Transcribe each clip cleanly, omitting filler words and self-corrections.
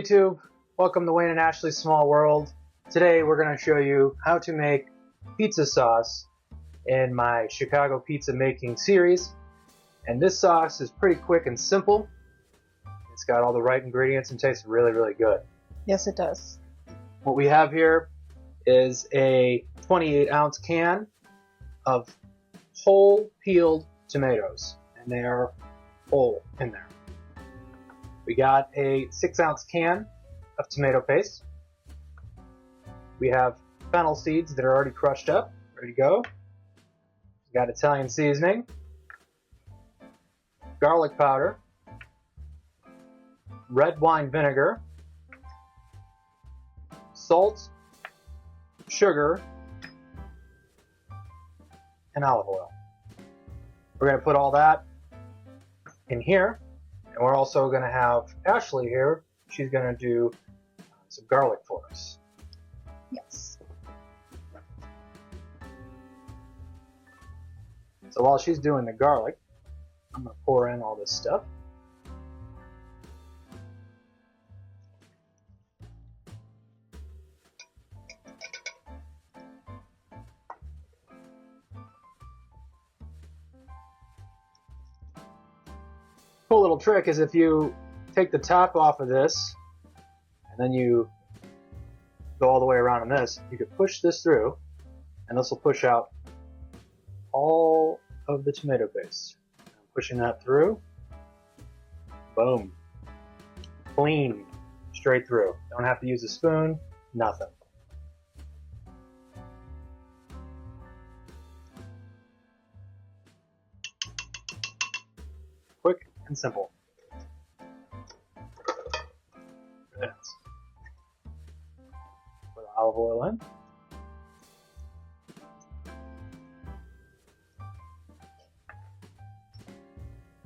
YouTube? Welcome to Wayne and Ashley's Small World. Today we're going to show you how to make pizza sauce in my Chicago pizza making series. And this sauce is pretty quick and simple. It's got all the right ingredients and tastes really, really good. Yes, it does. What we have here is a 28-ounce can of whole peeled tomatoes, and they are whole in there. We got a 6-ounce can of tomato paste. We have fennel seeds that are already crushed up, ready to go. We got Italian seasoning, garlic powder, red wine vinegar, salt, sugar, and olive oil. We're going to put all that in here, and we're also going to have Ashley here. She's going to do some garlic for us. Yes. So while she's doing the garlic, I'm going to pour in all this stuff. Cool little trick is if you take the top off of this and then you go all the way around on this, you could push this through and this will push out all of the tomato paste. I'm pushing that through. Boom. Clean. Straight through. Don't have to use a spoon. Nothing. Quick and simple. Put olive oil in.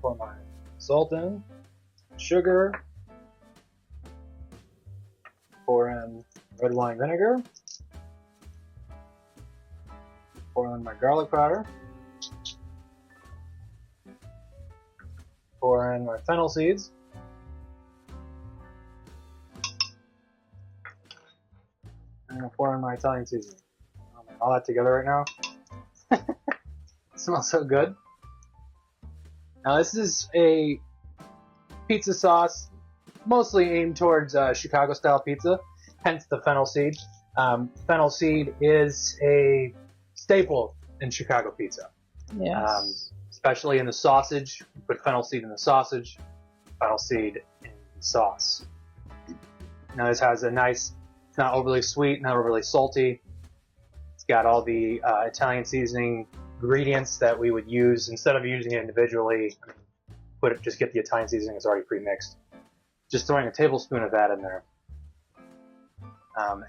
Pour my salt in, sugar, pour in red wine vinegar, pour in my garlic powder, pour in my fennel seeds, and I'm going to pour in my Italian seasoning. All that together right now. It smells so good. Now this is a pizza sauce mostly aimed towards Chicago style pizza, hence the fennel seed. Fennel seed is a staple in Chicago pizza. Yes. Especially in the sausage. You put fennel seed in the sausage, fennel seed in the sauce. Now this has a nice, it's not overly sweet, not overly salty. It's got all the Italian seasoning ingredients that we would use instead of using it individually. Just get the Italian seasoning, it's already pre-mixed. Just throwing a tablespoon of that in there.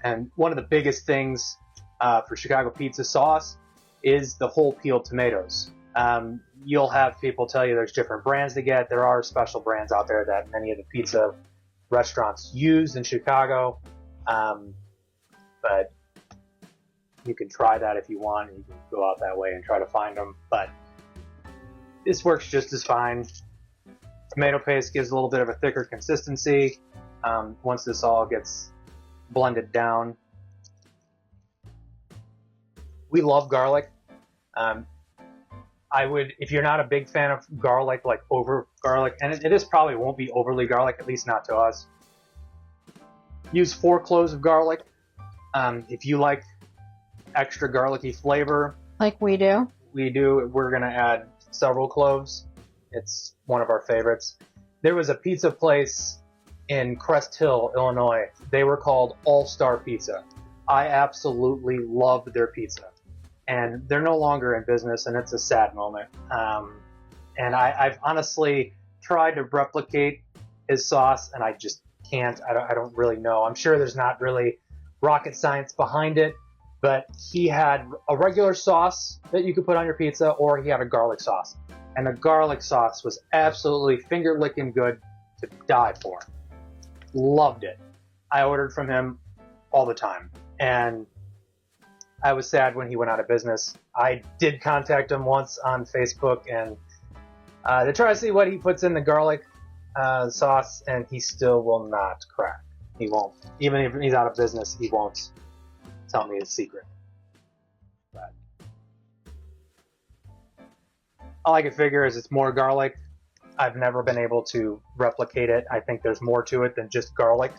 And one of the biggest things for Chicago pizza sauce is the whole peeled tomatoes. You'll have people tell you there's different brands to get. There are special brands out there that many of the pizza restaurants use in Chicago. But you can try that if you want. You can go out that way and try to find them. But this works just as fine. Tomato paste gives a little bit of a thicker consistency once this all gets blended down. We love garlic. I would, if you're not a big fan of garlic, like over garlic, and it is probably won't be overly garlic, at least not to us. Use 4 cloves of garlic. If you like extra garlicky flavor, Like we do. we're gonna add several cloves. It's one of our favorites. There was a pizza place in Crust Hill, Illinois. They were called All-Star Pizza. I absolutely loved their pizza. And they're no longer in business, and it's a sad moment. And I've honestly tried to replicate his sauce, and I just can't. I don't really know. I'm sure there's not really rocket science behind it, but he had a regular sauce that you could put on your pizza, or he had a garlic sauce. And the garlic sauce was absolutely finger-licking good to die for. Loved it. I ordered from him all the time. And I was sad when he went out of business. I did contact him once on Facebook and to try to see what he puts in the garlic sauce, and he still will not crack. He won't. Even if he's out of business, he won't tell me his secret. But all I can figure is it's more garlic. I've never been able to replicate it. I think there's more to it than just garlic.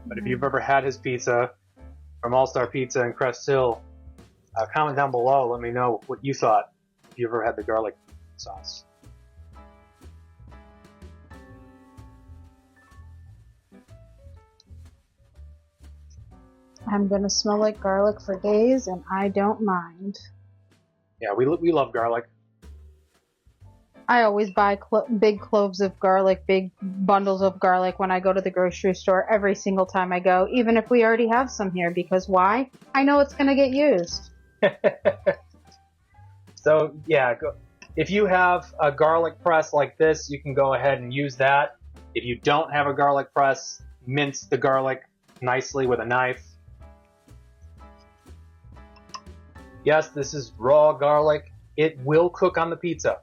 But if you've ever had his pizza from All Star Pizza in Crest Hill, comment down below. Let me know what you thought if you ever had the garlic sauce. I'm gonna smell like garlic for days, and I don't mind. Yeah, we love garlic. I always buy big cloves of garlic, big bundles of garlic when I go to the grocery store every single time I go, even if we already have some here, because why? I know it's going to get used. So, yeah, if you have a garlic press like this, you can go ahead and use that. If you don't have a garlic press, mince the garlic nicely with a knife. Yes, this is raw garlic. It will cook on the pizza.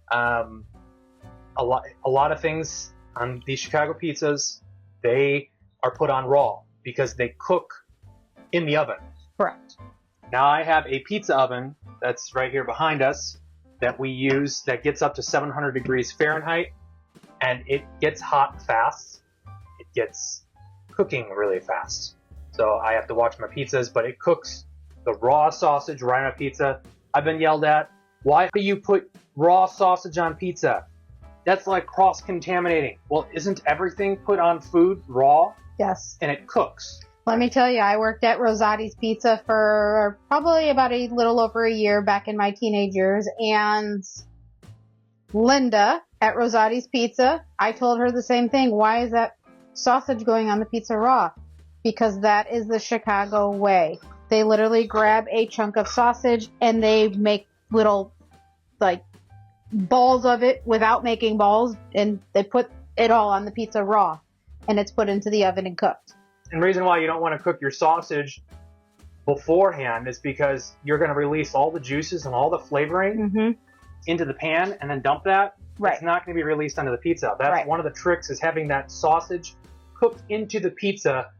A lot of things on these Chicago pizzas, they are put on raw because they cook in the oven. Correct. Now I have a pizza oven that's right here behind us that we use that gets up to 700 degrees Fahrenheit, and it gets hot fast. It gets cooking really fast. So I have to watch my pizzas, but it cooks the raw sausage right on a pizza. I've been yelled at, why do you put raw sausage on pizza? That's like cross-contaminating. Well, isn't everything put on food raw? Yes. And it cooks. Let me tell you, I worked at Rosati's Pizza for probably about a little over a year back in my teenage years, and Linda at Rosati's Pizza, I told her the same thing. Why is that sausage going on the pizza raw? Because that is the Chicago way. They literally grab a chunk of sausage and they make little, like, balls of it without making balls, and they put it all on the pizza raw, and it's put into the oven and cooked. And the reason why you don't want to cook your sausage beforehand is because you're going to release all the juices and all the flavoring into the pan and then dump that. Right. It's not going to be released onto the pizza. That's one of the tricks, is having that sausage cooked into the pizza.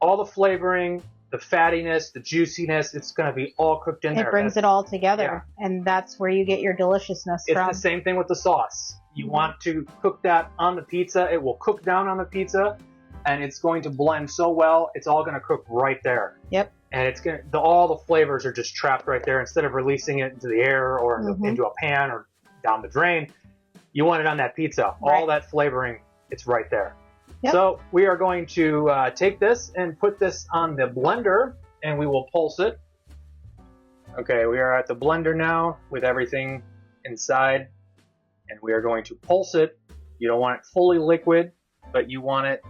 All the flavoring, the fattiness, the juiciness, it's going to be all cooked in there. It brings it all together, and that's where you get your deliciousness from. It's the same thing with the sauce. You want to cook that on the pizza. It will cook down on the pizza, and it's going to blend so well. It's all going to cook right there. Yep. And it's going to, all the flavors are just trapped right there. Instead of releasing it into the air or into a pan or down the drain, you want it on that pizza. All that flavoring, it's right there. Yep. So we are going to take this and put this on the blender, and we will pulse it. Okay, we are at the blender now with everything inside, and we are going to pulse it. You don't want it fully liquid, but you want it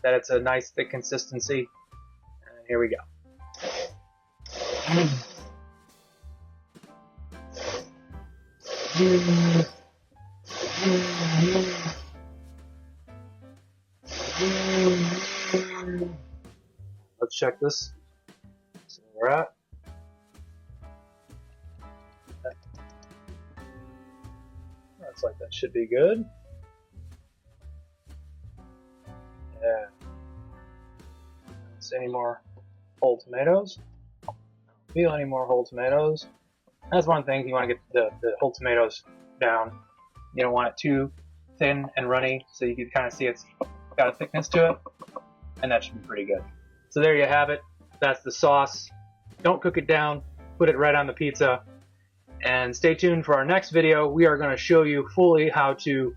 that it's a nice thick consistency. And here we go. Let's check this. See where we're at. Looks like that should be good. Yeah. Don't see any more whole tomatoes. Don't feel any more whole tomatoes. That's one thing, you want to get the whole tomatoes down. You don't want it too thin and runny, so you can kind of see it's got a thickness to it, and that should be pretty good. So there you have it. That's the sauce. Don't cook it down. Put it right on the pizza. And stay tuned for our next video. We are going to show you fully how to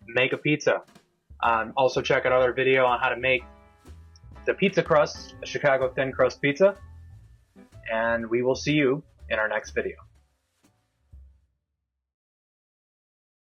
make a pizza. Also check out our other video on how to make the pizza crust, the Chicago thin crust pizza. And we will see you in our next video.